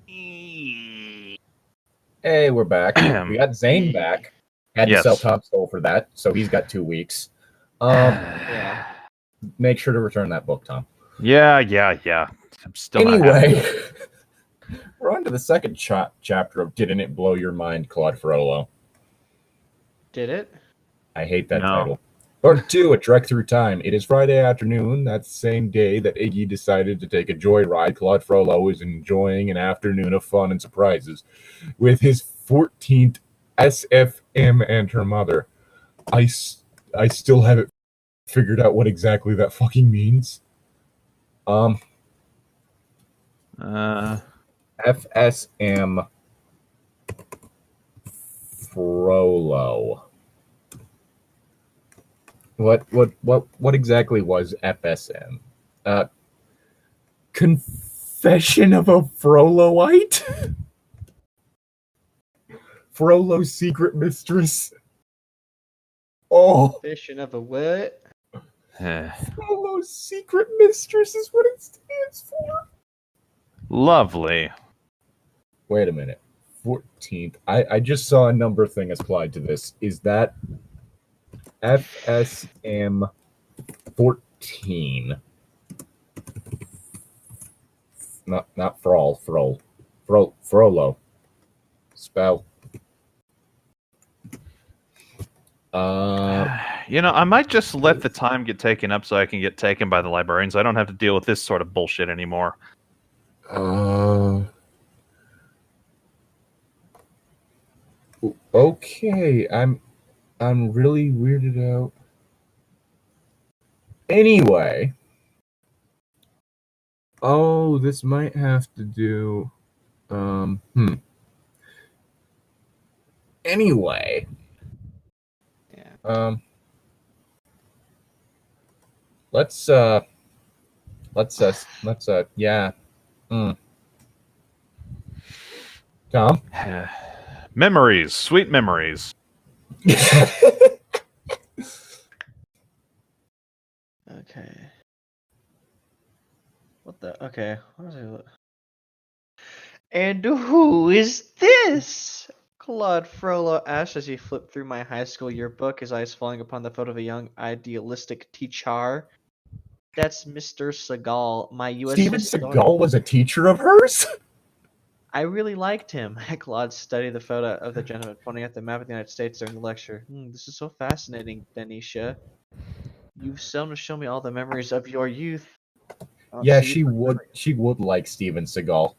Hey, we're back. We got Zane back. Had to sell Top Soul for that, so he's got 2 weeks. Yeah. Make sure to return that book, Tom. Yeah. I'm still anyway, we're on to the second chapter of Didn't It Blow Your Mind, Claude Frollo. Did it? I hate that title. Part 2, A Trek Through Time. It is Friday afternoon. That's the same day that Iggy decided to take a joyride. Claude Frollo is enjoying an afternoon of fun and surprises with his 14th SFM and her mother. I still haven't figured out what exactly that fucking means. FSM Frollo. What exactly was FSM? Confession of a Frolloite? Frollo's secret mistress. Oh. Confession of a what? Frollo's secret mistress is what it stands for. Lovely. Wait a minute. 14th. I just saw a number thing applied to this. Is that FSM 14? Not Frollo. Spell. I might just let the time get taken up so I can get taken by the librarians. I don't have to deal with this sort of bullshit anymore. Okay, I'm really weirded out. Anyway. Oh, this might have to do Anyway. Yeah. Let's yeah. Tom? Memories, sweet memories. Okay. What the? Okay. What was it? And who is this? Claude Frollo asked as he flipped through my high school yearbook, his eyes falling upon the photo of a young, idealistic teacher. That's Mr. Seagal, my U.S. Steven historian. Seagal was a teacher of hers? I really liked him. Claude studied the photo of the gentleman, pointing at the map of the United States during the lecture. This is so fascinating, Denisha. You've seldom shown me all the memories of your youth. Yeah, she would like Steven Seagal.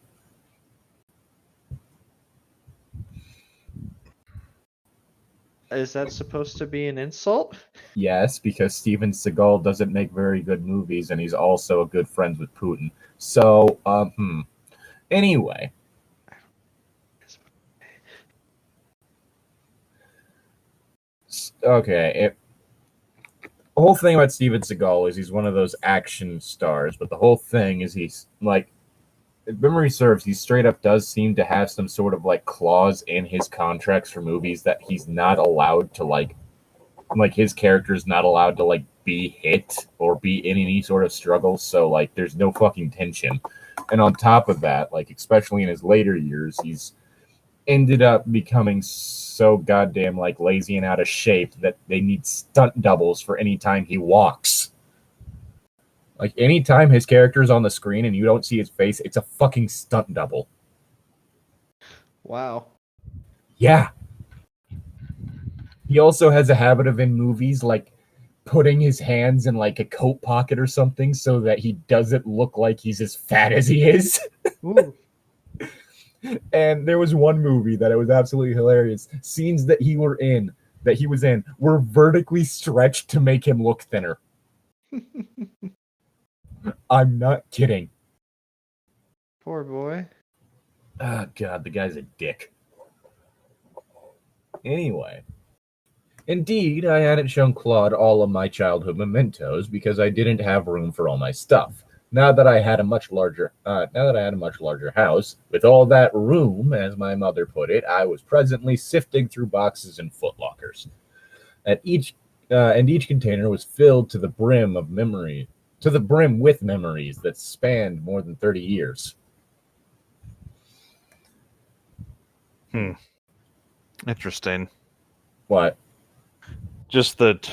Is that supposed to be an insult? Yes, because Steven Seagal doesn't make very good movies, and he's also good friends with Putin. So, Anyway. Okay, the whole thing about Steven Seagal is he's one of those action stars, but the whole thing is he's, like, if memory serves, he straight up does seem to have some sort of, like, clause in his contracts for movies that he's not allowed to, like his character's not allowed to, like, be hit or be in any sort of struggle, so, like, there's no fucking tension. And on top of that, like, especially in his later years, he's ended up becoming so goddamn, like, lazy and out of shape that they need stunt doubles for any time he walks. Like, anytime his character's on the screen and you don't see his face, it's a fucking stunt double. Wow. Yeah. He also has a habit of, in movies, like, putting his hands in, like, a coat pocket or something so that he doesn't look like he's as fat as he is. Ooh. And there was one movie that it was absolutely hilarious. Scenes that he was in were vertically stretched to make him look thinner. I'm not kidding. Poor boy. Oh, God, the guy's a dick. Anyway. Indeed, I hadn't shown Claude all of my childhood mementos because I didn't have room for all my stuff. Now that I had a much larger house, with all that room, as my mother put it, I was presently sifting through boxes and footlockers. And each container was filled to the brim with memories that spanned more than 30 years. Interesting. What? Just that.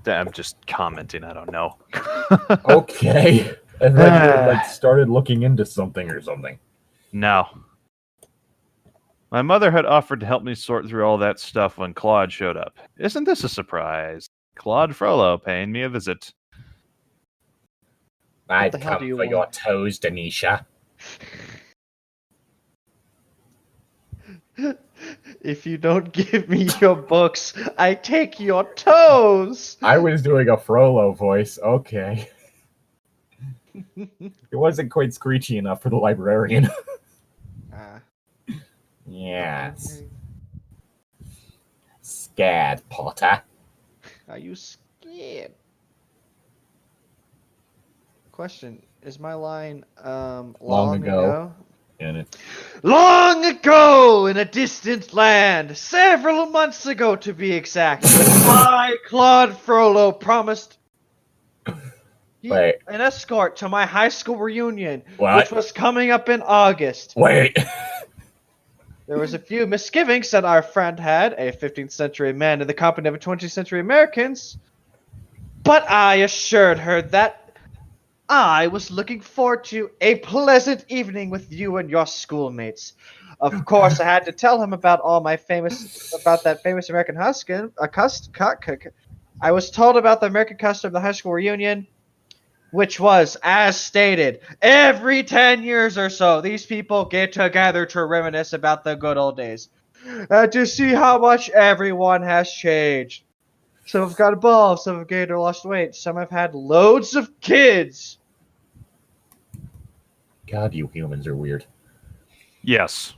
I'm just commenting. I don't know. Okay. I thought you had, like, started looking into something or something. No. My mother had offered to help me sort through all that stuff when Claude showed up. Isn't this a surprise? Claude Frollo paying me a visit. I'd the hell do come you for your want? toes, Denisha. If you don't give me your books, I take your toes. I was doing a Frollo voice. Okay. It wasn't quite screechy enough for the librarian. Yes. Scared, Potter. Are you scared? Question: is my line long ago. And it, Long ago, in a distant land, several months ago to be exact, I, Claude Frollo, promised Wait. an escort to my high school reunion, What? which was coming up in August. Wait. There was a few misgivings that our friend had, a 15th century man in the company of 20th century Americans, but I assured her that I was looking forward to a pleasant evening with you and your schoolmates. Of course, I had to tell him about that famous American custom. I was told about the American custom of the high school reunion, which was, as stated, every 10 years or so, these people get together to reminisce about the good old days, to see how much everyone has changed. Some have got involved, some have gained or lost weight, some have had loads of kids. God, you humans are weird. Yes.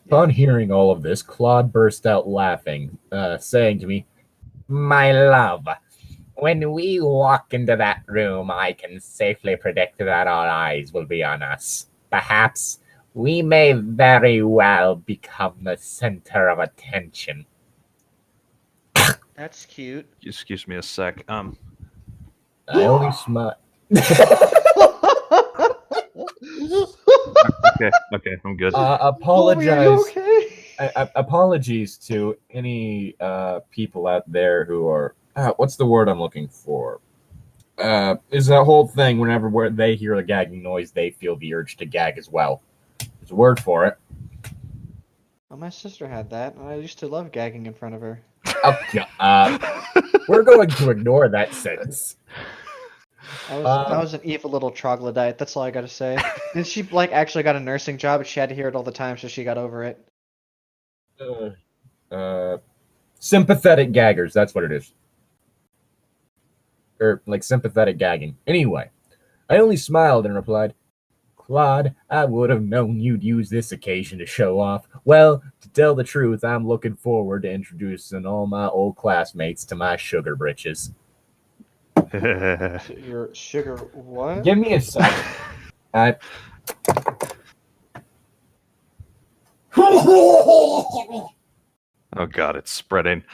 Upon hearing all of this, Claude burst out laughing, saying to me, "My love, when we walk into that room, I can safely predict that all eyes will be on us. Perhaps we may very well become the center of attention." That's cute. Excuse me a sec. I only smile. Okay, I'm good. Apologize. Okay? Apologies to any people out there who are. What's the word I'm looking for? Is that whole thing whenever they hear a gagging noise, they feel the urge to gag as well. There's a word for it. Well, my sister had that, and I used to love gagging in front of her. Okay, we're going to ignore that sentence. I was an evil little troglodyte. That's all I gotta say. And she actually got a nursing job, but she had to hear it all the time, so she got over it. Sympathetic gaggers. That's what it is. Or sympathetic gagging. Anyway, I only smiled and replied, "Claude, I would have known you'd use this occasion to show off. Well, to tell the truth, I'm looking forward to introducing all my old classmates to my sugar britches." Your sugar what? Give me a sec. Oh god, it's spreading.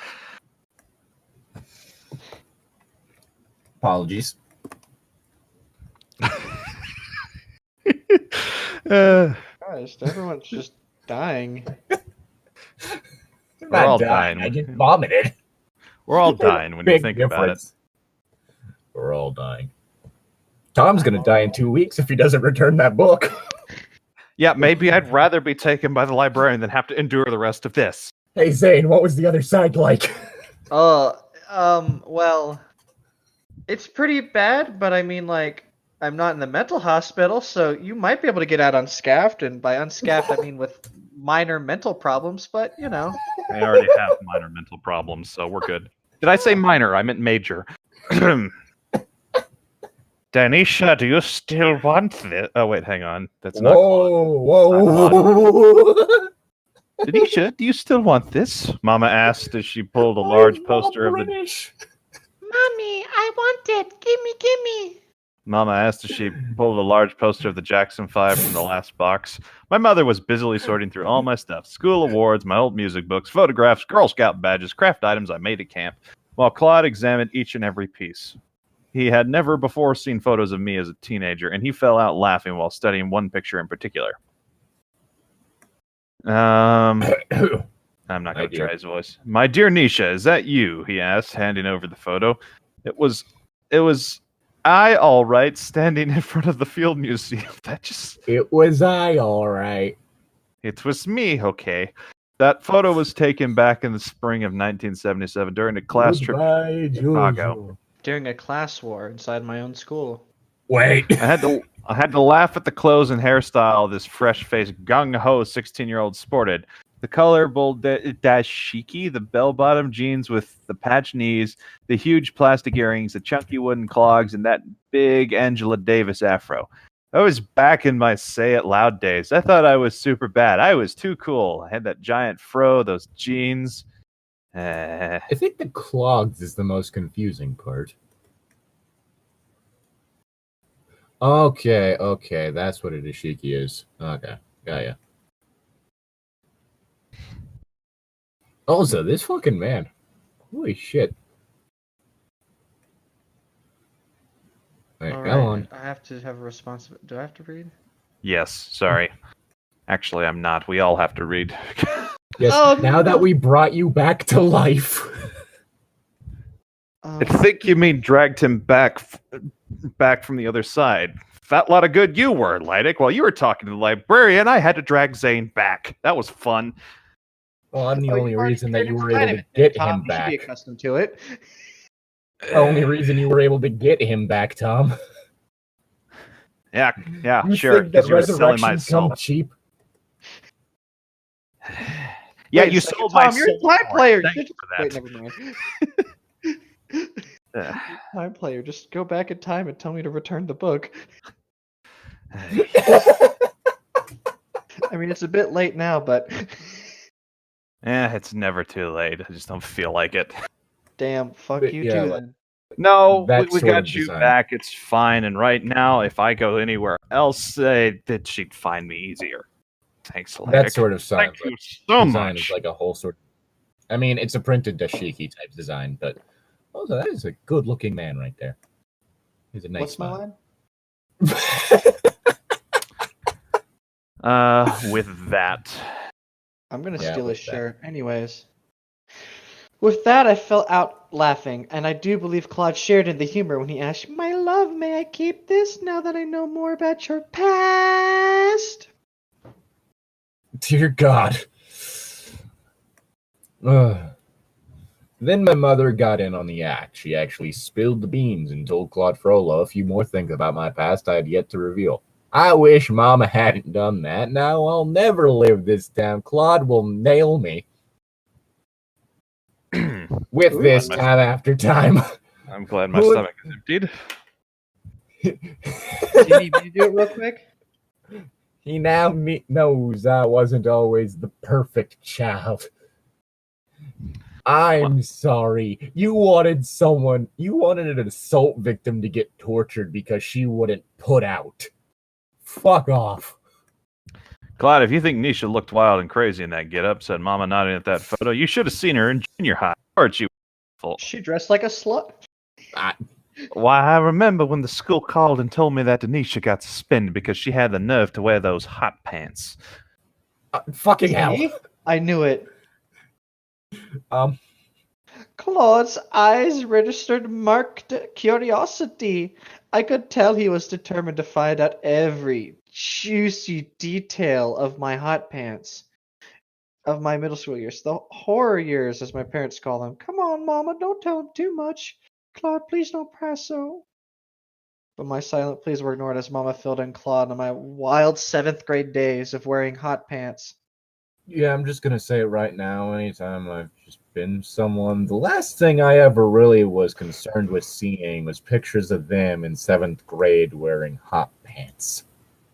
Apologies. Gosh, everyone's just dying. We're all dying. I just vomited. We're all dying when you Big think about it. difference. We're all dying. Tom's going to die in 2 weeks if he doesn't return that book. Yeah, maybe I'd rather be taken by the librarian than have to endure the rest of this. Hey, Zane, what was the other side like? Well, it's pretty bad, but I mean, I'm not in the mental hospital, so you might be able to get out unscathed, and by unscathed, I mean with minor mental problems, but, you know. I already have minor mental problems, so we're good. Did I say minor? I meant major. Danisha, do you still want this? Oh, wait, hang on. That's not Claude. Whoa. Danisha, do you still want this? Mama asked as she pulled a large poster of the... Mommy, I want it. Gimme. Mama asked as she pulled a large poster of the Jackson 5 from the last box. My mother was busily sorting through all my stuff. School awards, my old music books, photographs, Girl Scout badges, craft items I made at camp, while Claude examined each and every piece. He had never before seen photos of me as a teenager, and he fell out laughing while studying one picture in particular. I'm not My going to dear. try his voice. My dear Nisha, is that you? He asked, handing over the photo. It was I, all right, standing in front of the Field Museum. It was I, all right. It was me, okay. That photo was taken back in the spring of 1977 during a class trip Goodbye, to Chicago. Jojo. During a class war inside my own school. Wait. I had to laugh at the clothes and hairstyle this fresh-faced gung-ho 16-year-old sported. The colorful dashiki, the bell-bottom jeans with the patch knees, the huge plastic earrings, the chunky wooden clogs, and that big Angela Davis afro. I was back in my say it loud days. I thought I was super bad. I was too cool. I had that giant fro, those jeans. I think the clogs is the most confusing part. Okay, that's what a dashiki is. Okay, got ya. Also, this fucking man. Holy shit. Alright, All come right, on. I have to have a response. Do I have to read? Yes, sorry. Actually, I'm not. We all have to read. Yes, Oh, now no. that we brought you back to life. I think you mean dragged him back from the other side. Fat lot of good you were, Llytic. While you were talking to the librarian, I had to drag Zane back. That was fun. Well, I'm the Oh, only you've already reason that you experienced were kind able of to it then, get Tom. him You should be back. accustomed to it. The only reason you were able to get him back, Tom. Yeah, You sure. think that Because you were selling my resurrections come soul. cheap? Yeah, Wait a you second, sold my Tom, you're soul. a time for it. player. Thank You you just- for that. Wait, never mind. Time player. Just go back in time and tell me to return the book. I mean, it's a bit late now, but It's never too late. I just don't feel like it. damn, fuck But you yeah, too like- then. No, That we sort of got you design. back. It's fine. And right now, if I go anywhere else, that she'd find me easier. Thanks, Llytic. That sort of Thank sounds you like so design much. is like a whole sort. I mean, it's a printed dashiki type design, but also that is a good-looking man right there. He's a nice What's my smile. line? With that, I'm gonna Yeah, steal his with that. shirt. Anyways. With that, I fell out laughing, and I do believe Claude shared in the humor when he asked, "My love, may I keep this now that I know more about your past?" Dear God. Ugh. Then my mother got in on the act. She actually spilled the beans and told Claude Frollo a few more things about my past I had yet to reveal. I wish Mama hadn't done that. Now I'll never live this down. Claude will nail me with Ooh, this my- time after time. I'm glad my Who- stomach is emptied. Do you need me to do it real quick? He now knows I wasn't always the perfect child. I'm sorry. You wanted an assault victim to get tortured because she wouldn't put out. Fuck off. Claude, if you think Nisha looked wild and crazy in that get-up, said Mama, nodding at that photo, you should have seen her in junior high, aren't you? She dressed like a slut. Why, I remember when the school called and told me that Denisha got suspended because she had the nerve to wear those hot pants. Fucking hell. See? I knew it. Um, Claude's eyes registered marked curiosity. I could tell he was determined to find out every juicy detail of my hot pants. Of my middle school years. The horror years, as my parents call them. Come on, Mama, don't tell him too much. Claude, please don't press so. But my silent pleas were ignored as Mama filled in Claude on my wild 7th grade days of wearing hot pants. yeah, I'm just gonna say it right now. Anytime I've just been someone, the last thing I ever really was concerned with seeing was pictures of them in 7th grade wearing hot pants.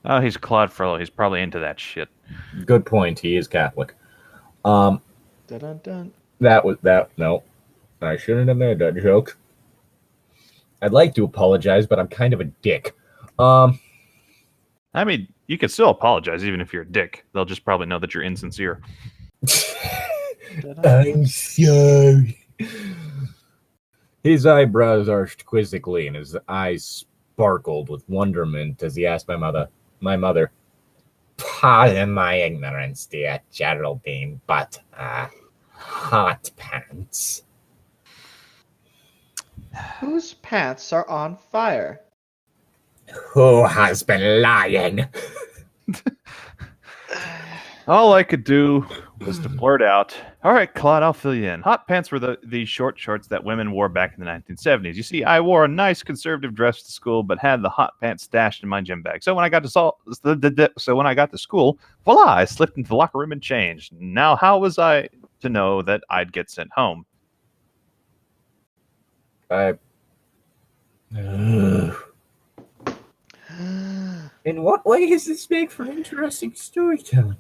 Oh, he's Claude Frollo. He's probably into that shit. Good point. He is Catholic. Dun dun dun. That was that. No, I shouldn't have made that joke. I'd like to apologize, but I'm kind of a dick. I mean, you can still apologize even if you're a dick. They'll just probably know that you're insincere. I'm sorry. His eyebrows arched quizzically, and his eyes sparkled with wonderment as he asked my mother, Pardon my ignorance, dear Geraldine, but, hot pants. Whose pants are on fire? Who has been lying? All I could do was to blurt out, "All right, Claude, I'll fill you in. Hot pants were these short shorts that women wore back in the 1970s. You see, I wore a nice conservative dress to school, but had the hot pants stashed in my gym bag. So when I got to school, voila, I slipped into the locker room and changed. Now, how was I to know that I'd get sent home?" In what way does this make for interesting storytelling?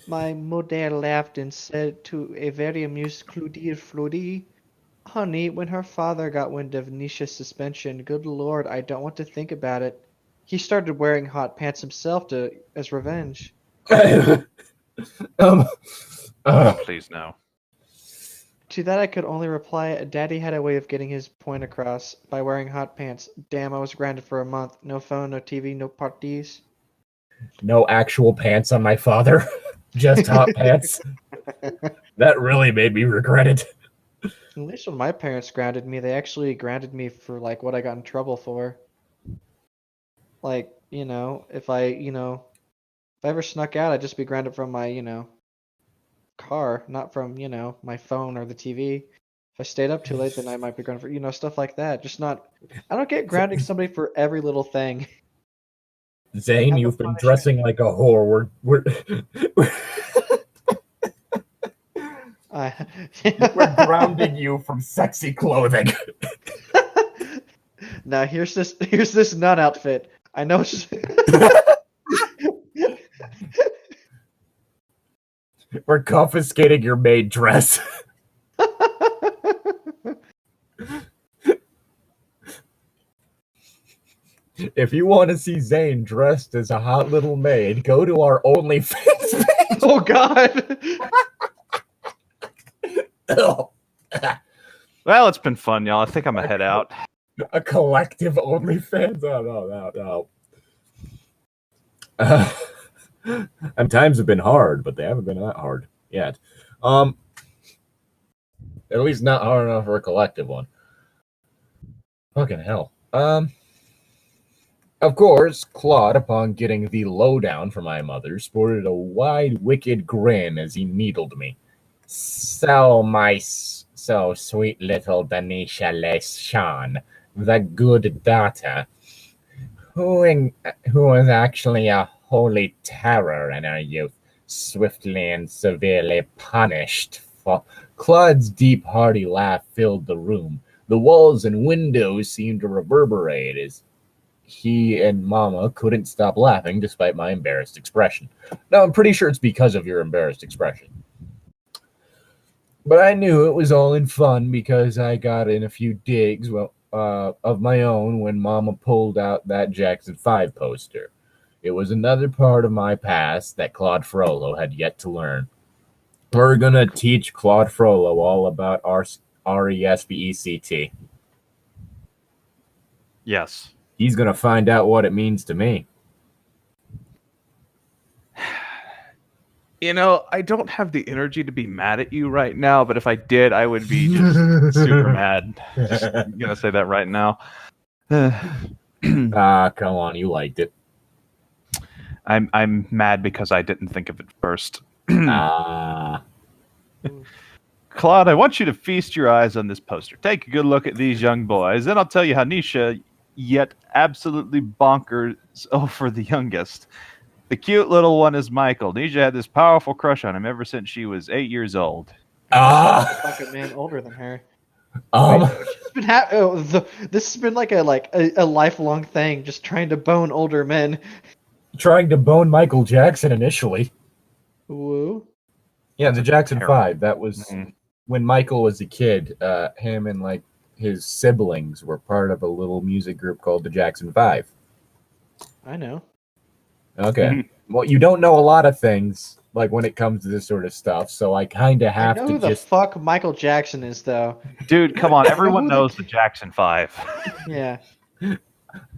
My mother laughed and said to a very amused Claude Flody, "Honey, when her father got wind of Nisha's suspension, good lord, I don't want to think about it. He started wearing hot pants himself as revenge." um, Please, no. To that I could only reply, Daddy had a way of getting his point across by wearing hot pants. Damn, I was grounded for a month. No phone, no TV, no parties. no actual pants on my father, just hot pants. That really made me regret it. At least when my parents grounded me, they actually grounded me for like what I got in trouble for. Like, if I ever snuck out, I'd just be grounded from my, car, not from, my phone or the TV. If I stayed up too late, then I might be grounded for, stuff like that. I don't get grounding somebody for every little thing. Zane, Have a you've been punishment. dressing like a whore. We're grounding you from sexy clothing. Now here's this nun outfit. I know it's We're confiscating your maid dress. If you want to see Zane dressed as a hot little maid, go to our OnlyFans page. Oh God. Well, it's been fun, y'all. I think I'm gonna head out. A collective OnlyFans? Oh, no. And times have been hard, but they haven't been that hard yet. At least not hard enough for a collective one. Fucking hell. Of course, Claude, upon getting the lowdown from my mother, sported a wide, wicked grin as he needled me. So, sweet little Danisha Leshan, the good daughter, who was actually a holy terror in our youth, swiftly and severely punished. For Claude's deep, hearty laugh filled the room. The walls and windows seemed to reverberate as he and Mama couldn't stop laughing despite my embarrassed expression. Now, I'm pretty sure it's because of your embarrassed expression. But I knew it was all in fun because I got in a few digs of my own when Mama pulled out that Jackson 5 poster. It was another part of my past that Claude Frollo had yet to learn. We're going to teach Claude Frollo all about RESPECT. Yes. He's going to find out what it means to me. I don't have the energy to be mad at you right now, but if I did, I would be just super mad. Just gonna say that right now. Come on, you liked it. I'm mad because I didn't think of it first. Ah. Claude, I want you to feast your eyes on this poster. Take a good look at these young boys, then I'll tell you how Nisha yet absolutely bonkers over the youngest. The cute little one is Michael. Nisha had this powerful crush on him ever since she was 8 years old. Fucking man older than her. This has been like a lifelong thing, just trying to bone older men. Trying to bone Michael Jackson initially. Woo. Yeah, the Jackson 5. That was Mhm. when Michael was a kid. Him and like his siblings were part of a little music group called the Jackson 5. I know. Okay. Well, you don't know a lot of things like when it comes to this sort of stuff, so I kind of have I know to who the just. fuck Michael Jackson is, though. Dude, come on. Everyone knows the Jackson 5. Yeah.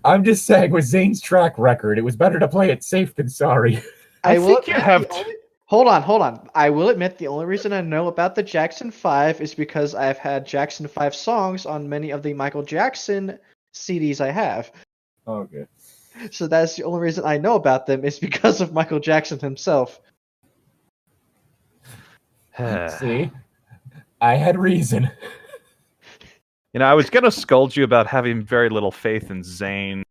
I'm just saying, with Zane's track record, it was better to play it safe than sorry. I will think you admit have the only... Hold on. I will admit the only reason I know about the Jackson 5 is because I've had Jackson 5 songs on many of the Michael Jackson CDs I have. Okay. So that's the only reason I know about them is because of Michael Jackson himself. See, I had reason. I was going to scold you about having very little faith in Zayn.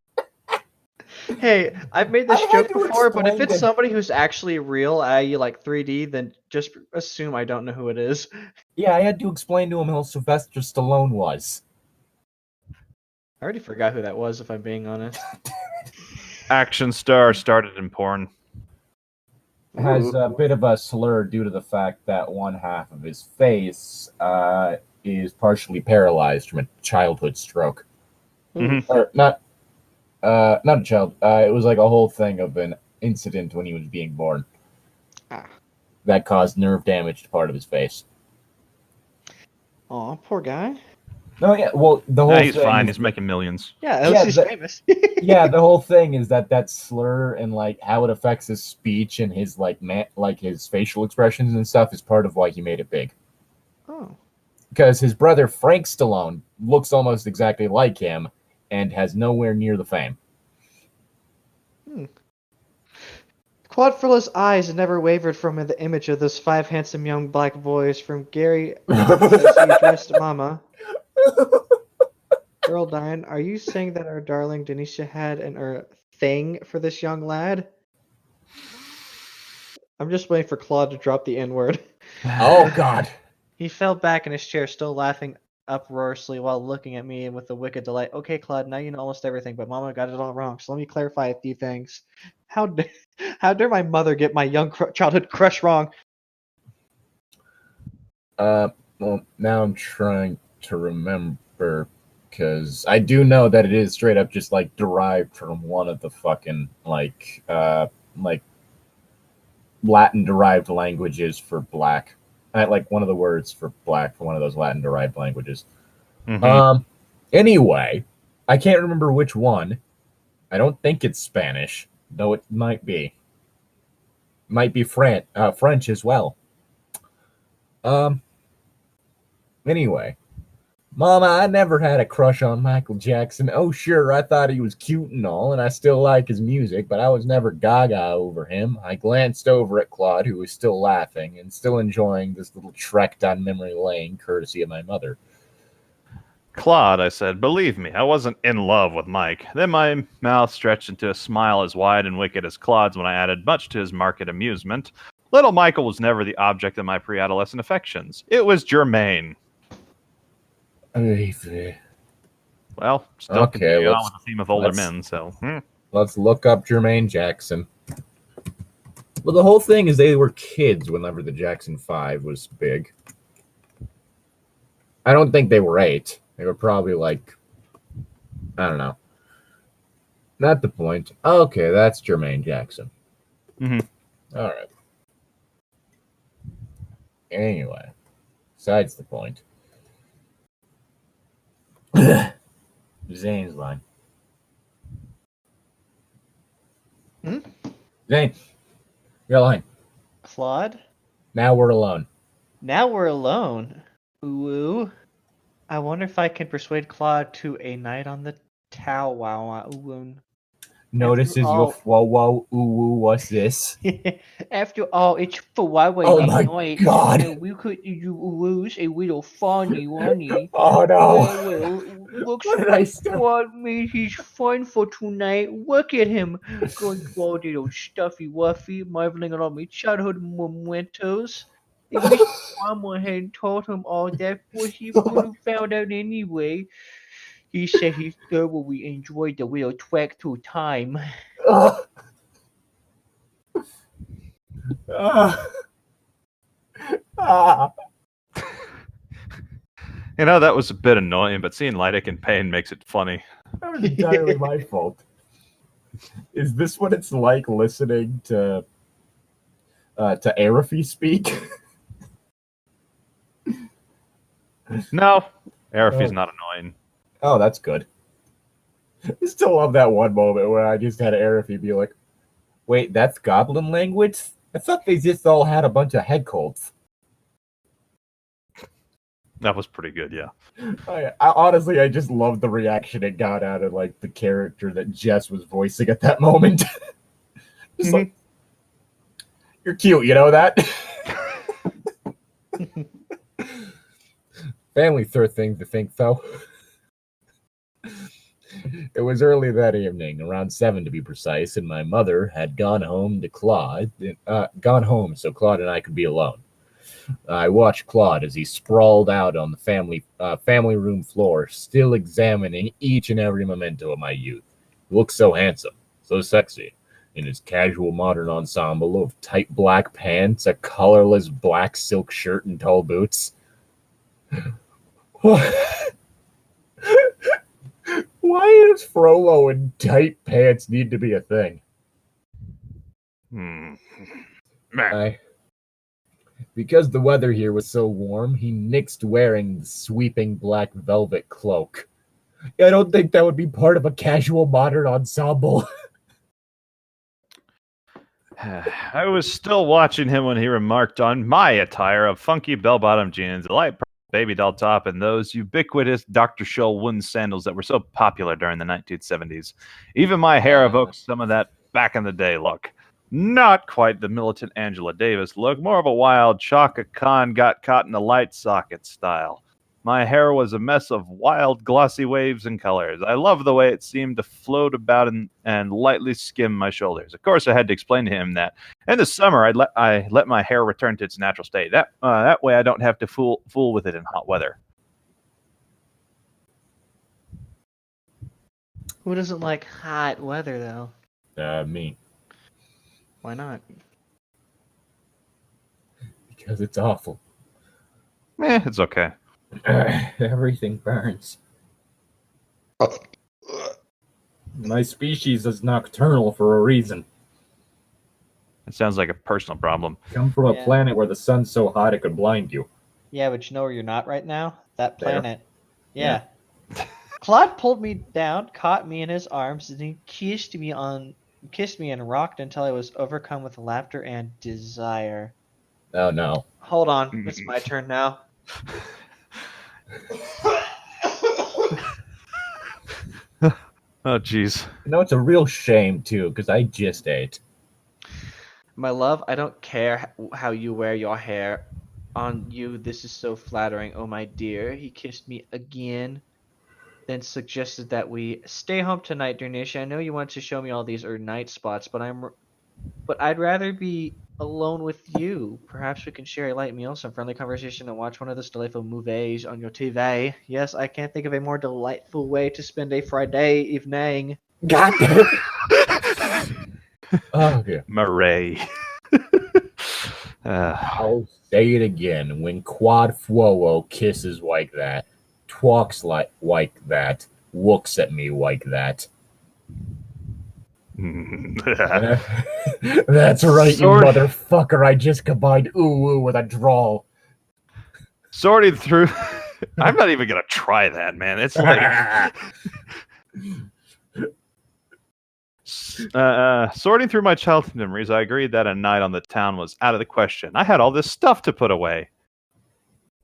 Hey, I've made this I had joke to before, but if explain it's to- somebody who's actually real, i.e. like 3D, then just assume I don't know who it is. Yeah, I had to explain to him who Sylvester Stallone was. I already forgot who that was, if I'm being honest. Action star started in porn. Has Ooh. a bit of a slur due to the fact that one half of his face is partially paralyzed from a childhood stroke. Ooh. Or not a child. It was like a whole thing of an incident when he was being born Ah. that caused nerve damage to part of his face. Aw, poor guy. No, yeah. Well, the whole Nah, he's thing fine. is He's making millions. Yeah, at Yeah, least he's the- famous. yeah, the whole thing is that slur and like how it affects his speech and his like his facial expressions and stuff is part of why he made it big. Oh. Because his brother Frank Stallone looks almost exactly like him and has nowhere near the fame. Claude Frollo's eyes never wavered from the image of those 5 handsome young black boys from Gary as he addressed Mama. Earl Dine, are you saying that our darling Denisha had an thing for this young lad? I'm just waiting for Claude to drop the N-word. Oh God! He fell back in his chair, still laughing uproariously while looking at me with a wicked delight. Okay, Claude, now you know almost everything, but Mama got it all wrong, so let me clarify a few things. How dare my mother get my young childhood crush wrong? Well, now I'm trying to remember because I do know that it is straight up just like derived from one of the fucking like Latin derived languages for black. Like one of the words for black for one of those Latin derived languages. Mhm. Anyway, I can't remember which one. I don't think it's Spanish, though it might be. Might be French as well. Anyway, Mama, I never had a crush on Michael Jackson. Oh, sure, I thought he was cute and all, and I still like his music, but I was never gaga over him. I glanced over at Claude, who was still laughing and still enjoying this little trek down memory lane, courtesy of my mother. Claude, I said, believe me, I wasn't in love with Mike. Then my mouth stretched into a smile as wide and wicked as Claude's when I added, much to his marked amusement, little Michael was never the object of my pre-adolescent affections. It was Jermaine. Well, still Okay, continuing on with the theme of older let's- men, so... Let's look up Jermaine Jackson. Well, the whole thing is they were kids whenever the Jackson 5 was big. I don't think they were 8. They were probably like, I don't know. Not the point. Okay, that's Jermaine Jackson. Mhm. All right. Anyway, besides the point. Zane's line. Hmm? Zane, your line. Claude? Now we're alone. Now we're alone. Ooh. I wonder if I can persuade Claude to a night on the Tau Wow. Ooh. Notices your whoa whoa ooh woo. What's this? After all, it's for Oh my night, God. and we could lose a little funny money. Oh no! Well, looks What did I like start? Claude made his fun for tonight. Look at him, going through all the old stuffy wuffy, marveling at all my childhood mementos. I wish Mama hadn't told him all that, for he would have found out anyway. He said he thoroughly enjoyed the little trek through time. Ah. Ah. Ah. That was a bit annoying, but seeing Llytic in pain makes it funny. That was entirely my fault. Is this what it's like listening to Arafi speak? No, Arafi's not annoying. Oh, that's good. I still love that one moment where I just had Arafi be like, Wait, that's goblin language? I thought they just all had a bunch of head colds. That was pretty good, yeah. I honestly, I just love the reaction it got out of like the character that Jess was voicing at that moment. Just like, you're cute, you know that? Family third thing to think, though. It was early that evening, around 7 to be precise, and my mother had gone home so Claude and I could be alone. I watched Claude as he sprawled out on the family room floor, still examining each and every memento of my youth. He looked so handsome, so sexy, in his casual modern ensemble of tight black pants, a colorless black silk shirt, and tall boots. Why does Frollo in tight pants need to be a thing? Because the weather here was so warm, he nixed wearing the sweeping black velvet cloak. I don't think that would be part of a casual modern ensemble. I was still watching him when he remarked on my attire of funky bell-bottom jeans, a light purple baby doll top, and those ubiquitous Dr. Scholl wooden sandals that were so popular during the 1970s. Even my hair evokes some of that back-in-the-day look. Not quite the militant Angela Davis look, more of a wild Chaka Khan got caught in a light socket style. My hair was a mess of wild, glossy waves and colors. I loved the way it seemed to float about and lightly skim my shoulders. Of course, I had to explain to him that in the summer I let my hair return to its natural state. That way I don't have to fool with it in hot weather. Who doesn't like hot weather, though? Me. Why not? Because it's awful. It's okay. Everything burns. My species is nocturnal for a reason. It sounds like a personal problem. Come from a planet where the sun's so hot it could blind you. Yeah, but you know where you're not right now? That There. planet. Yeah. Claude pulled me down, caught me in his arms, and he kissed me and rocked until I was overcome with laughter and desire. Oh no. Hold on, it's my turn now. Oh, jeez. You know, it's a real shame, too, because I just ate. My love, I don't care how you wear your hair. On you, this is so flattering, oh my dear. He kissed me again, then suggested that we stay home tonight, Dernish. I know you want to show me all these night spots, but I'd rather be alone with you. Perhaps we can share a light meal, some friendly conversation, and watch one of those delightful movies on your TV. Yes, I can't think of a more delightful way to spend a Friday evening. God damn it. Oh, yeah. Murray. I'll say it again. When Quad Frollo kisses like that, talks like that, looks at me like that. That's right, you motherfucker. I just combined ooh with a drawl. Sorting through... I'm not even going to try that, man. It's like... Sorting through my childhood memories, I agreed that a night on the town was out of the question. I had all this stuff to put away.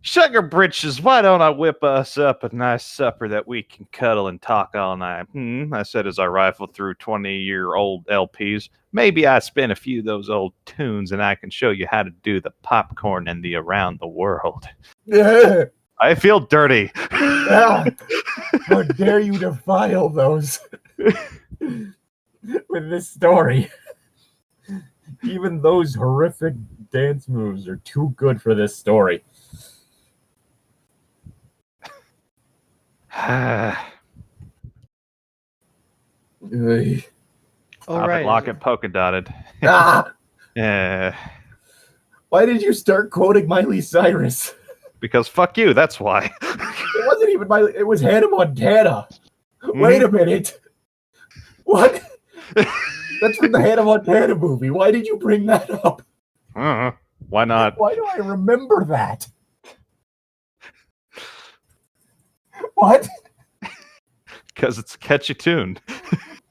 Sugar britches, why don't I whip us up a nice supper that we can cuddle and talk all night? I said as I rifled through 20-year-old LPs. Maybe I spin a few of those old tunes and I can show you how to do the popcorn and the around the world. I feel dirty. How dare you defile those with this story? Even those horrific dance moves are too good for this story. All right. Lock it, polka dotted. Ah! Yeah. Why did you start quoting Miley Cyrus? Because fuck you, that's why. It wasn't even Miley, it was Hannah Montana. Wait a minute. What? That's from the Hannah Montana movie. Why did you bring that up? Why not? Why do I remember that? What? Because it's a catchy tune.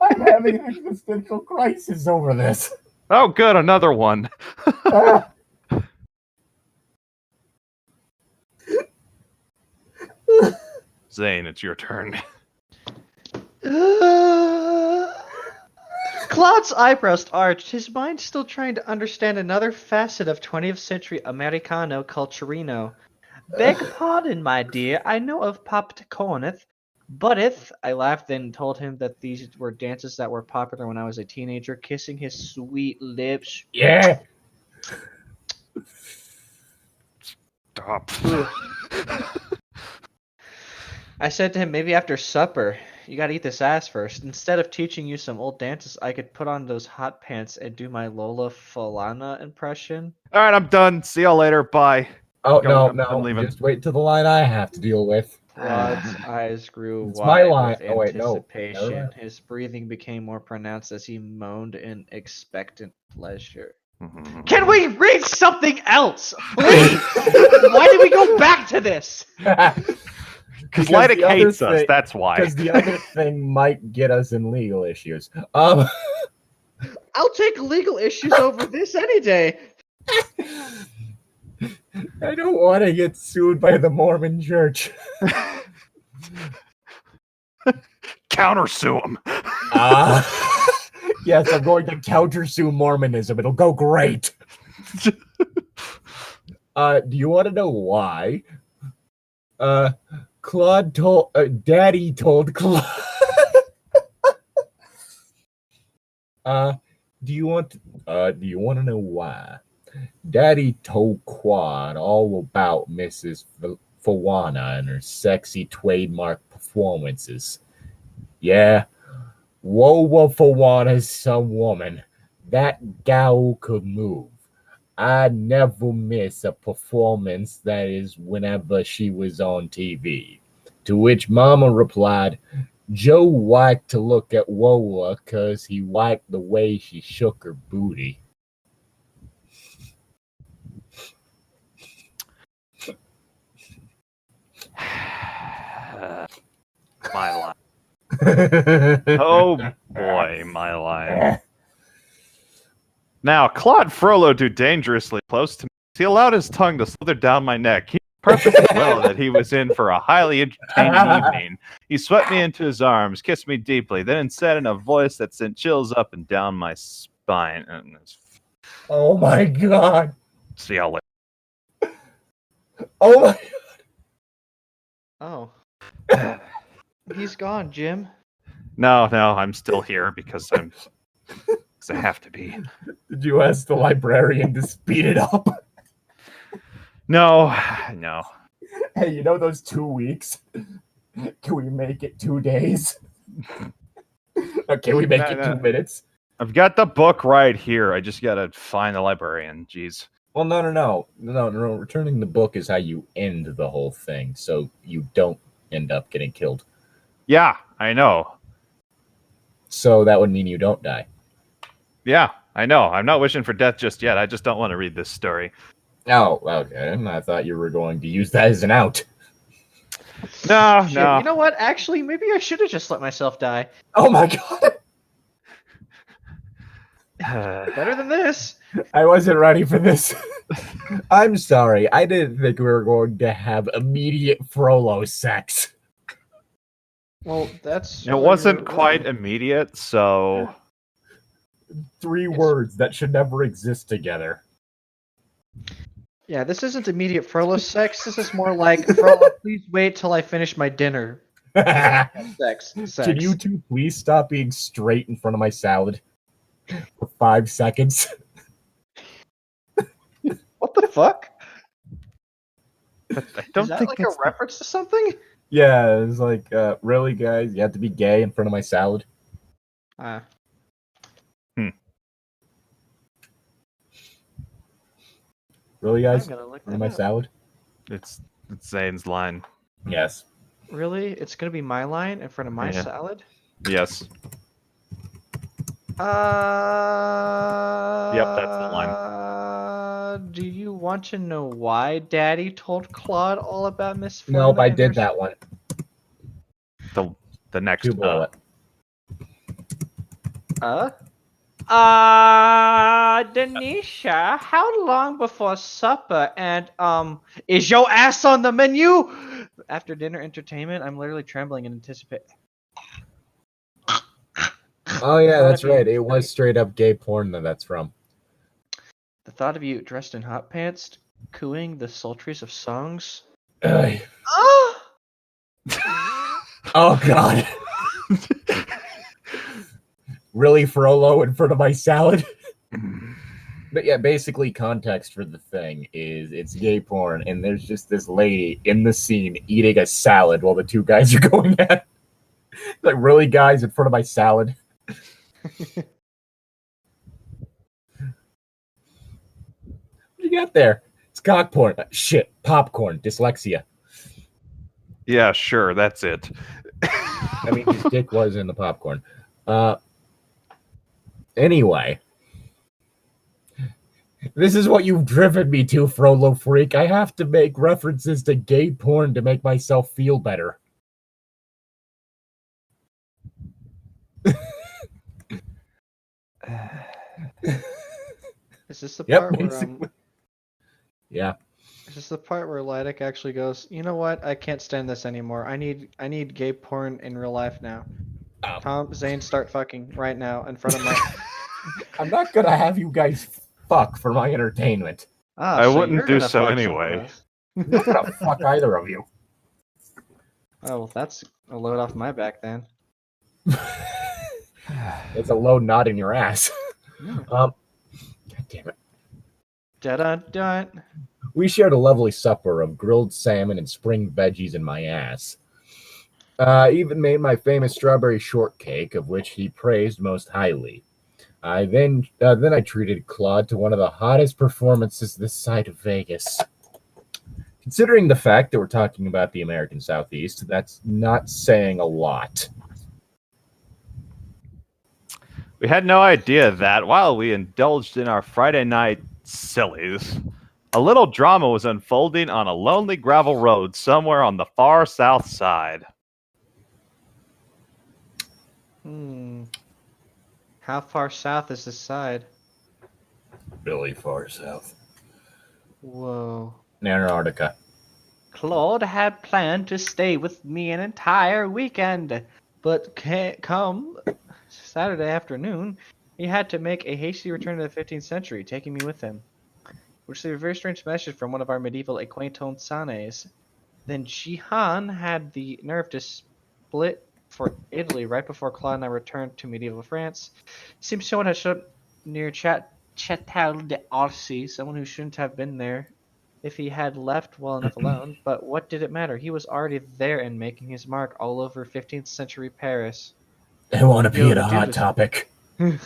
I'm having an existential crisis over this. Oh, good, another one. Zane, it's your turn. Claude's eyebrows arched, his mind still trying to understand another facet of 20th century Americano culturino. Beg pardon, my dear, I know of popped corneth, but if I laughed and told him that these were dances that were popular when I was a teenager, kissing his sweet lips. Yeah. Stop. I said to him, maybe after supper, you gotta eat this ass first. Instead of teaching you some old dances, I could put on those hot pants and do my Lola Falana impression. All right, I'm done. See y'all later. Bye. Oh, I'm no. leaving. Just wait till the line I have to deal with. Claude's eyes grew It's my wide line. with Oh, wait, no. anticipation. Never mind. His breathing became more pronounced as he moaned in expectant pleasure. Mhm. Can we read something else, please? Why did we go back to this? Because the Llytic other hates us. thing- That's why. Because the other thing might get us in legal issues. I'll take legal issues over this any day. I don't want to get sued by the Mormon Church. Countersue him. Yes, I'm going to countersue Mormonism. It'll go great. Do you want to know why? Claude told Daddy told Claude. Do you want to know why? Daddy told Claude all about Mrs. Fawana and her sexy trademark performances. Yeah, Wowa Fawana's some woman. That gal could move. I never miss a performance, that is, whenever she was on TV. To which Mama replied, Joe liked to look at Wola because he liked the way she shook her booty. My line. Oh boy, my line. Now, Claude Frollo drew dangerously close to me. He allowed his tongue to slither down my neck. He knew perfectly well that he was in for a highly entertaining evening. He swept me into his arms, kissed me deeply, then said in a voice that sent chills up and down my spine. Oh my god. See y'all later. Oh my Oh. He's gone, Jim. No, I'm still here because I have to be. Did you ask the librarian to speed it up? No. Hey, you know those 2 weeks? Can we make it 2 days? Can we make it 2 minutes? I've got the book right here. I just gotta find the librarian. Jeez. Well, no. Returning the book is how you end the whole thing, so you don't end up getting killed. Yeah, I know. So that would mean you don't die. Yeah, I know. I'm not wishing for death just yet. I just don't want to read this story. Oh, okay. I thought you were going to use that as an out. No. Shit, you know what? Actually, maybe I should have just let myself die. Oh my god. Better than this. I wasn't ready for this. I'm sorry. I didn't think we were going to have immediate Frollo sex. Well, that's... It wasn't quite immediate, so... 3 words that should never exist together. Yeah, this isn't immediate Frollo sex. This is more like, Frollo, please wait till I finish my dinner. Sex. Can you two please stop being straight in front of my salad for 5 seconds? What the fuck? I don't Is that think like it's a reference to something? Yeah, it's like, really, guys? You have to be gay in front of my salad? Really, guys? I'm gonna look In front of my that up. salad? It's Zane's line. Yes. Really? It's gonna be my line in front of my Yeah. salad? Yes. Yep, that's the line. Do you want to know why Daddy told Claude all about Miss Nope, Flynn I and did her- that one. The next 2 below it. Denisha, how long before supper? And, is your ass on the menu? After dinner entertainment, I'm literally trembling in anticipation. Oh yeah, Thought that's of you- right. It was straight up gay porn that's from. The thought of you dressed in hot pants, cooing the sultries of songs. Ugh. Oh! Oh god. Really, Frollo in front of my salad? But yeah, basically context for the thing is it's gay porn, and there's just this lady in the scene eating a salad while the two guys are going at. Like, really, guys, in front of my salad? What you got there? It's cock porn. Shit, popcorn, dyslexia. Yeah, sure, that's it. I mean, his dick was in the popcorn. Anyway. This is what you've driven me to, Frollo Freak. I have to make references to gay porn to make myself feel better. Is this the Yep, part where basically. Yeah. Is this the part where Llytic actually goes, you know what? I can't stand this anymore. I need gay porn in real life now. Tom, Zane, start fucking right now in front of my. I'm not gonna have you guys fuck for my entertainment. Ah, I so wouldn't you're do gonna so fuck some of anyway. us. I'm not gonna fuck either of you. Oh well, that's a load off my back then. It's a low knot in your ass. God damn it. Dun dun dun. We shared a lovely supper of grilled salmon and spring veggies in my ass. Even made my famous strawberry shortcake, of which he praised most highly. Then I treated Claude to one of the hottest performances this side of Vegas. Considering the fact that we're talking about the American Southeast, that's not saying a lot. We had no idea that while we indulged in our Friday night sillies, a little drama was unfolding on a lonely gravel road somewhere on the far south side. How far south is this side? Really far south. Whoa. Antarctica. Claude had planned to stay with me an entire weekend, but come Saturday afternoon, he had to make a hasty return to the 15th century, taking me with him. Which is a very strange message from one of our medieval acquaintances. Then Jihan had the nerve to split for Italy right before Claude and I returned to medieval France. Seems someone had showed up near Château d'Arcy, someone who shouldn't have been there if he had left well enough alone. But what did it matter? He was already there and making his mark all over 15th century Paris. I want to be at a dude, hot topic. I'm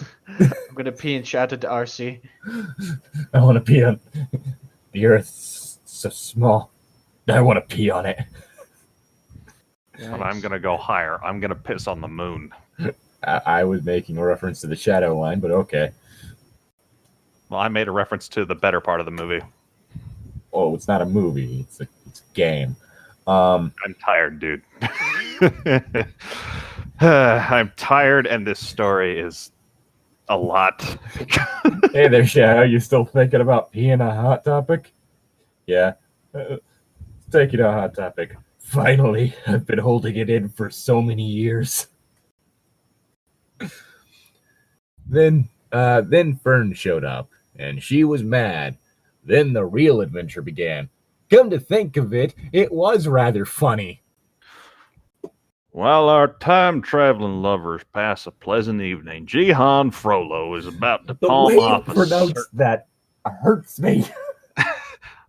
gonna pee in Château d'Arcy. I want to pee on the earth's so small. I want to pee on it. And I'm going to go higher. I'm going to piss on the moon. I was making a reference to the shadow line, but okay. Well, I made a reference to the better part of the movie. Oh, it's not a movie. It's a game. I'm tired, dude. I'm tired, and this story is a lot. Hey there, Shadow. You still thinking about peeing a hot topic? Yeah. Let's take it to a hot topic. Finally, I've been holding it in for so many years. Then Fern showed up, and she was mad. Then the real adventure began. Come to think of it, it was rather funny. While our time-traveling lovers pass a pleasant evening, Jihan Frollo is about to The palm way you off pronounce that hurts me.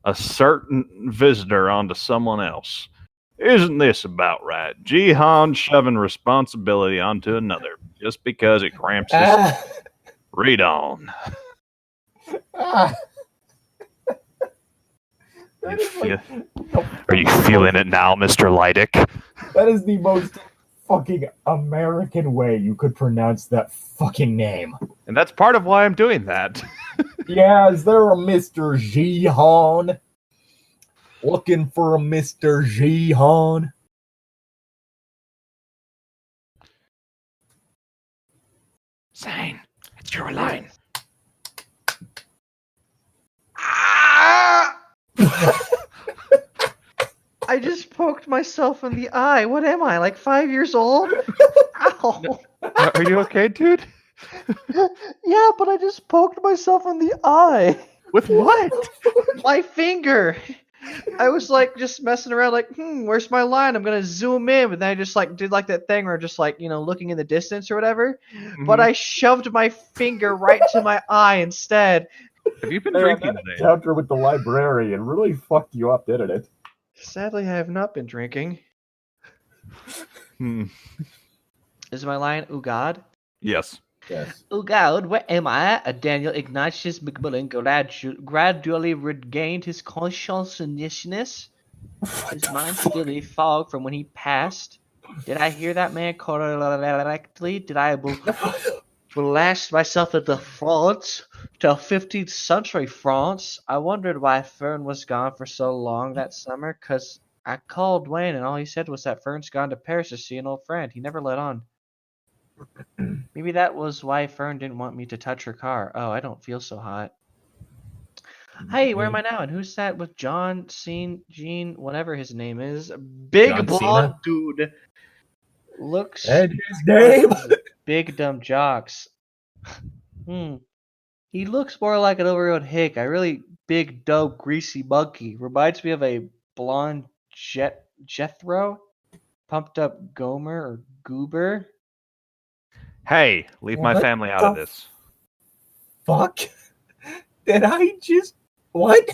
a certain visitor onto someone else. Isn't this about right? Jihan shoving responsibility onto another just because it cramps his... Read on. Are you feeling it now, Mr. Llytic? That is the most fucking American way you could pronounce that fucking name. And that's part of why I'm doing that. Yeah, is there a Mr. Jihan? Looking for a Mr. Jihan? Zane, It's your line. Ah! I just poked myself in the eye. What am I, like 5 years old? Ow! Are you okay, dude? Yeah, but I just poked myself in the eye. With what? My finger. I was like just messing around, like, where's my line? I'm gonna zoom in, but then I just like did like that thing where just like looking in the distance or whatever. But I shoved my finger right to my eye instead. Have you been Man, drinking that today? encounter with the librarian really fucked you up, didn't it? Sadly, I have not been drinking. Hmm. Is my line? Oh God. Yes. Yes. Oh God, where am I? Daniel Ignatius McMillan gradually regained his consciousness. His mind still a fog from when he passed. Did I hear that man correctly? Did I blast myself into France, to 15th century France? I wondered why Fern was gone for so long that summer, 'cause I called Wayne and all he said was that Fern's gone to Paris to see an old friend. He never let on. Maybe that was why Fern didn't want me to touch her car. Oh, I don't feel so hot. Hey, where am I now? And who's that with Gene, whatever his name is? Big John blonde Cena? dude. Looks And his name? big dumb jocks. He looks more like an overgrown hick. A really big, dope, greasy monkey. Reminds me of a blonde Jethro, pumped up Gomer or Goober. Hey, leave my What family out the of this. Fuck? Did I just... What?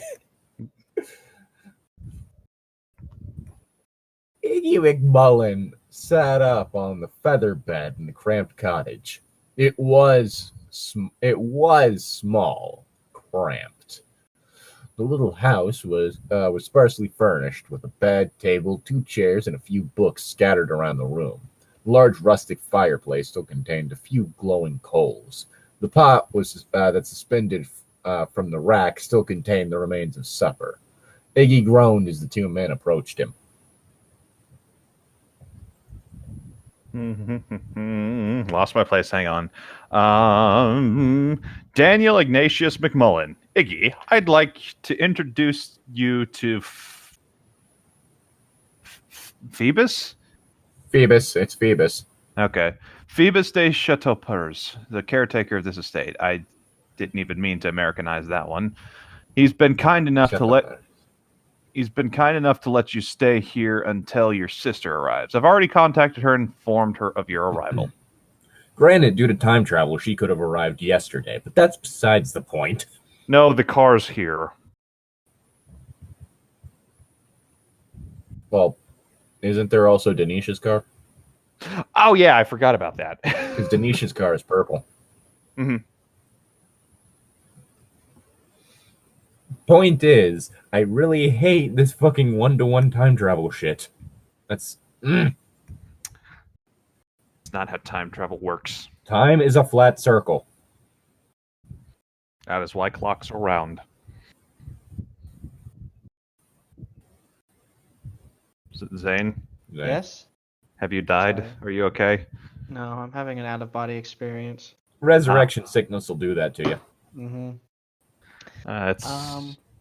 Iggy McMullen sat up on the feather bed in the cramped cottage. It was small, cramped. The little house was sparsely furnished with a bed, table, 2 chairs, and a few books scattered around the room. The large rustic fireplace still contained a few glowing coals. The pot was that suspended from the rack still contained the remains of supper. Iggy groaned as the 2 men approached him. Lost my place. Hang on. Daniel Ignatius McMullen. Iggy, I'd like to introduce you to Phoebus? Phoebus, it's Phoebus. Okay. Phoebus de Chateaupers, the caretaker of this estate. I didn't even mean to Americanize that one. He's been kind enough to let you stay here until your sister arrives. I've already contacted her and informed her of your arrival. Granted, due to time travel, she could have arrived yesterday, but that's besides the point. No, the car's here. Well, isn't there also Denisha's car? Oh, yeah, I forgot about that. Because Denisha's car is purple. Mm-hmm. Point is, I really hate this fucking 1-to-1 time travel shit. That's... It's not how time travel works. Time is a flat circle. That is why clocks are round. Zane, Yes? have you died? Sorry. Are you okay? No, I'm having an out-of-body experience. Resurrection sickness will do that to you. Mm-hmm.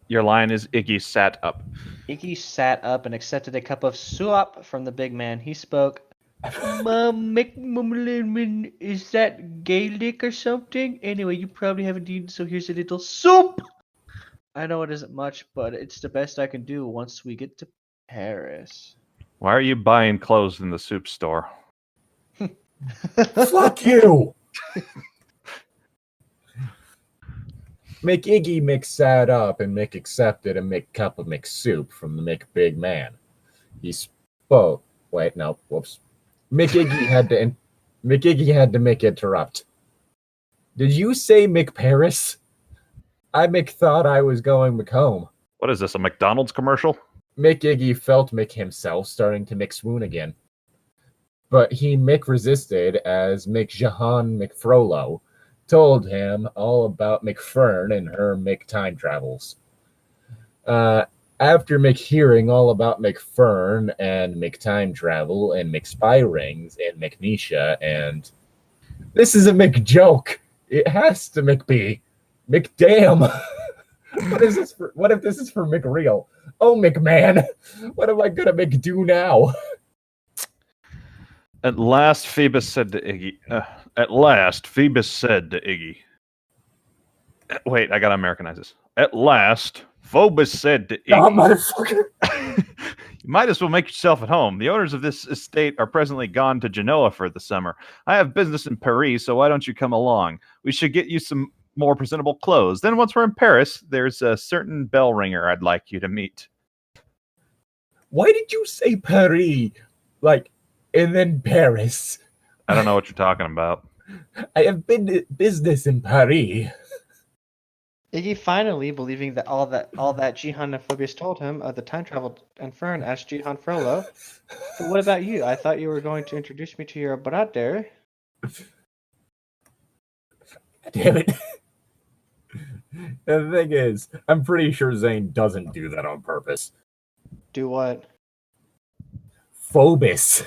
Your line is Iggy sat up. Iggy sat up and accepted a cup of soup from the big man. He spoke, McMumlin, is that Gaelic or something? Anyway, you probably haven't eaten, so here's a little soup. I know it isn't much, but it's the best I can do once we get to Paris. Why are you buying clothes in the soup store? Fuck you! Make Iggy mix sat up and make accepted and make cup of mix soup from the Mick big man. He spoke. Wait, no, whoops. Mick Iggy had to make interrupt. Did you say Mick Paris? I Mick thought I was going Mick home. What is this, a McDonald's commercial? Mick Iggy felt Mick himself starting to Mick swoon again. But he Mick resisted as Mick Jahan McFrollo told him all about McFern and her Mick time travels. After Mick hearing all about McFern and Mick time travel and Mick spy rings and McNisha and... This is a Mick joke! It has to McBee. McDamn. What if this is for McReal? Oh, McMahon. What am I gonna McDo now? At last, Phoebus said to Iggy. At last, Phoebus said to Iggy. Wait, I gotta Americanize this. At last, Phoebus said to Iggy. Oh, motherfucker. You might as well make yourself at home. The owners of this estate are presently gone to Genoa for the summer. I have business in Paris, so why don't you come along? We should get you some more presentable clothes. Then once we're in Paris, there's a certain bell ringer I'd like you to meet. Why did you say Paris? Like, and then Paris? I don't know what you're talking about. I have been business in Paris. Iggy finally, believing that all that Jihan and Phoebus told him of the time travel and Fern, asked Jihan Frollo, "But what about you? I thought you were going to introduce me to your brother." Damn it. The thing is, I'm pretty sure Zane doesn't do that on purpose. Do what? Phobos.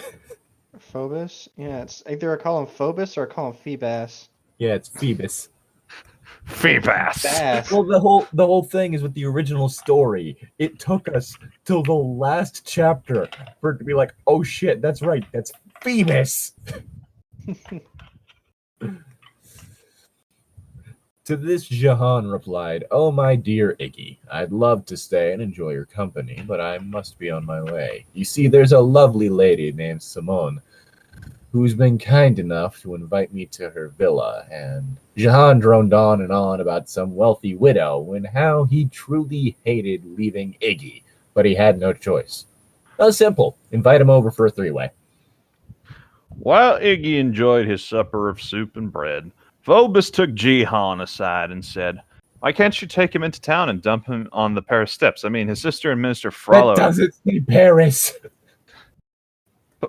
Phoebus? Yeah, it's either I call him Phoebus or I call him Phoebus. Yeah, it's Phoebus. Phoebus. Bass. Well, the whole thing is with the original story. It took us till the last chapter for it to be like, oh shit, that's right, that's Phoebus. To this, Jahan replied, "Oh, my dear Iggy, I'd love to stay and enjoy your company, but I must be on my way. You see, there's a lovely lady named Simone who's been kind enough to invite me to her villa." And Jahan droned on and on about some wealthy widow and how he truly hated leaving Iggy, but he had no choice. That was simple. Invite him over for a three-way. While Iggy enjoyed his supper of soup and bread, Phoebus took Jihan aside and said, "Why can't you take him into town and dump him on the Paris steps? I mean, his sister and Minister Frollo..." That doesn't say Paris.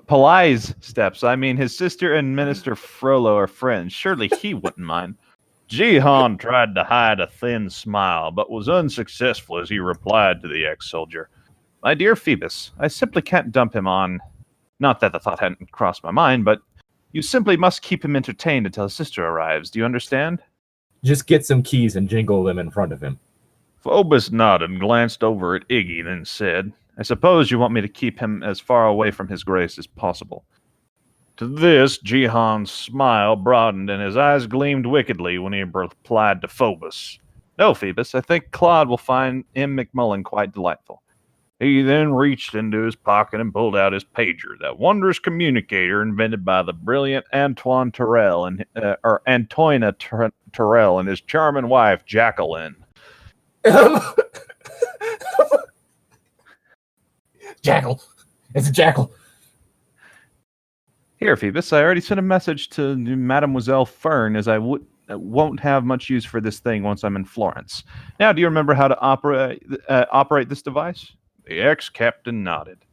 Palais steps. I mean, his sister and Minister Frollo are friends. Surely he wouldn't mind. Jihan tried to hide a thin smile, but was unsuccessful as he replied to the ex-soldier, "My dear Phoebus, I simply can't dump him on... Not that the thought hadn't crossed my mind, but you simply must keep him entertained until his sister arrives. Do you understand?" Just get some keys and jingle them in front of him. Phoebus nodded and glanced over at Iggy, then said, "I suppose you want me to keep him as far away from his grace as possible." To this, Jihan's smile broadened and his eyes gleamed wickedly when he replied to Phoebus, "No, Phoebus, I think Claude will find M. McMullen quite delightful." He then reached into his pocket and pulled out his pager, that wondrous communicator invented by the brilliant Antoine Terrell and Antoine Terrell and his charming wife Jacqueline. Jackal. It's a jackal. "Here, Phoebus, I already sent a message to Mademoiselle Fern, as I won't have much use for this thing once I'm in Florence. Now, do you remember how to operate this device?" The ex-captain nodded.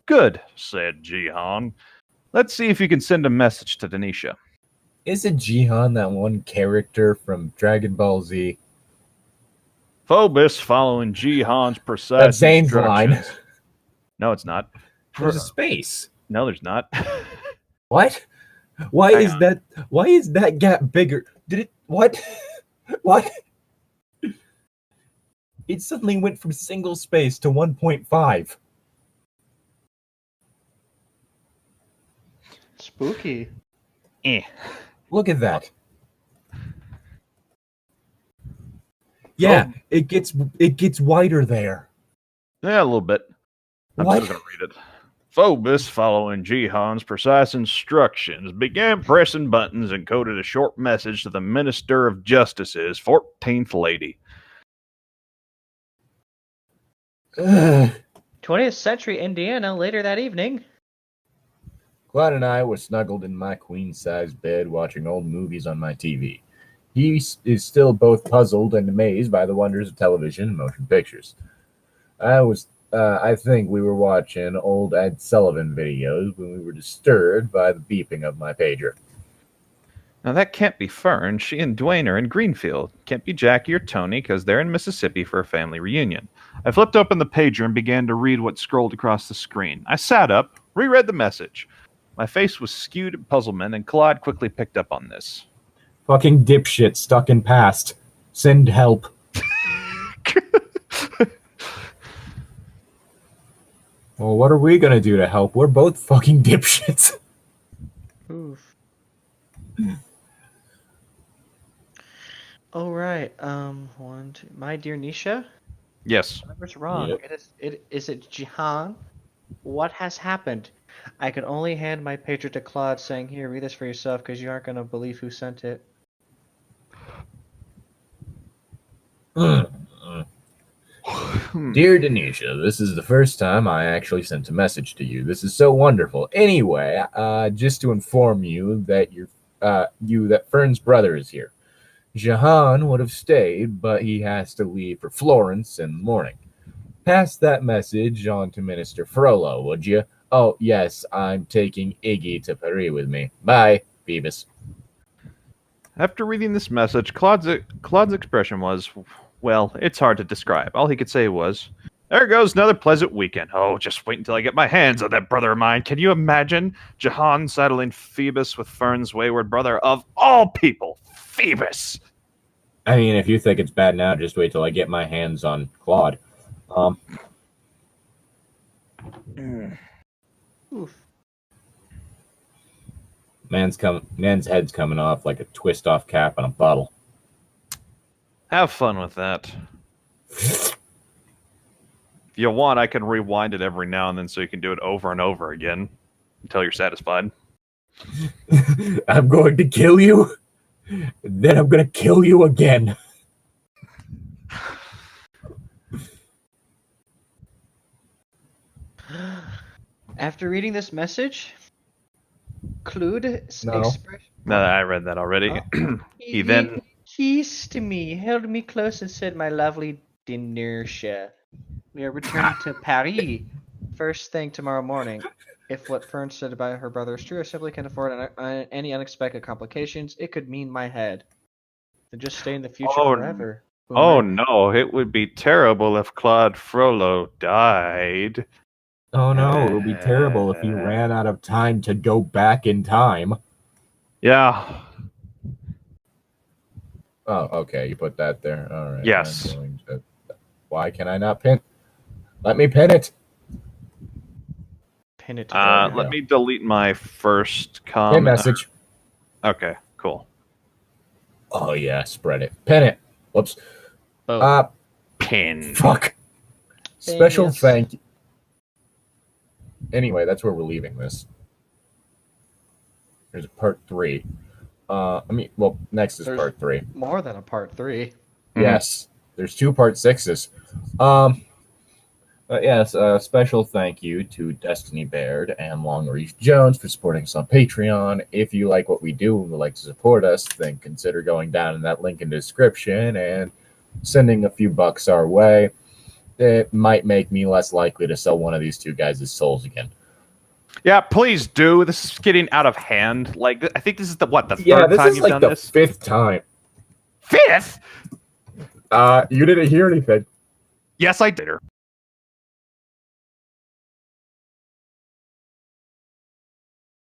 "Good," said Jihan. "Let's see if you can send a message to Denisha." Isn't Jihan that one character from Dragon Ball Z? Phoebus, following Jihan's precise That's Zane's line. instructions. No, it's not. There's a space. No, there's not. What? Why Hang is on. that? Why is that gap bigger? Did it? What? What? It suddenly went from single space to 1.5. Spooky. Look at that. Yeah, it gets wider there. Yeah, a little bit. I'm What? still going to read it. Phoebus, following Jihan's precise instructions, began pressing buttons and coded a short message to the Minister of Justice's 14th lady. Ugh. 20th century Indiana later that evening. Claude and I were snuggled in my queen-size bed watching old movies on my TV. He is still both puzzled and amazed by the wonders of television and motion pictures. I think we were watching old Ed Sullivan videos when we were disturbed by the beeping of my pager. Now, that can't be Fern. She and Dwayne are in Greenfield. Can't be Jackie or Tony, because they're in Mississippi for a family reunion. I flipped open the pager and began to read what scrolled across the screen. I sat up, reread the message. My face was skewed in puzzlement, and Claude quickly picked up on this. Fucking dipshit stuck in past. Send help. Well, what are we gonna do to help? We're both fucking dipshits. Oof. All right. One, two. My dear Nisha, Yes. whatever's wrong. Yep. Is it Jihan? What has happened? I could only hand my pager to Claude, saying, "Here, read this for yourself, because you aren't gonna believe who sent it." Dear Denisha, this is the first time I actually sent a message to you. This is so wonderful. Anyway, just to inform you that that Fern's brother is here. Jahan would have stayed, but he has to leave for Florence in the morning. Pass that message on to Minister Frollo, would you? Oh, yes, I'm taking Iggy to Paris with me. Bye, Phoebus. After reading this message, Claude's expression was, well, it's hard to describe. All he could say was, there goes another pleasant weekend. Oh, just wait until I get my hands on that brother of mine. Can you imagine Jahan saddling Phoebus with Fern's wayward brother? Of all people, Phoebus! I mean, if you think it's bad now, just wait till I get my hands on Claude. Oof. Man's head's coming off like a twist-off cap on a bottle. Have fun with that. If you want, I can rewind it every now and then so you can do it over and over again until you're satisfied. I'm going to kill you, then I'm going to kill you again. After reading this message, Claude No. expression. No, I read that already. He then... kissed me, held me close, and said, "My lovely Denisha, we are returning to Paris first thing tomorrow morning. If what Fern said about her brother is true, I simply can't afford any unexpected complications. It could mean my head. Then just stay in the future forever." Oh no, it would be terrible if Claude Frollo died. Oh no, it would be terrible if you ran out of time to go back in time. Yeah. Oh, okay, you put that there. All right. Yes. Why can I not pin? Let me pin it. Pin it. Let me delete my first Pin comment. message. Okay, cool. Oh yeah, spread it. Pin it. Whoops. Oh. Pin. Fuck. Special Yes. thank you. Anyway, that's where we're leaving this. There's part 3. Next is There's- part 3. More than a part 3. Yes, there's 2 part 6s. But yes, special thank you to Destiny Baird and Long Reef Jones for supporting us on Patreon. If you like what we do and would like to support us, then consider going down in that link in the description and sending a few bucks our way. It might make me less likely to sell one of these 2 guys' souls again. Yeah, please do. This is getting out of hand. Like, I think this is the third This time is you've like done the this? 5th time. 5th? You didn't hear anything. Yes, I did.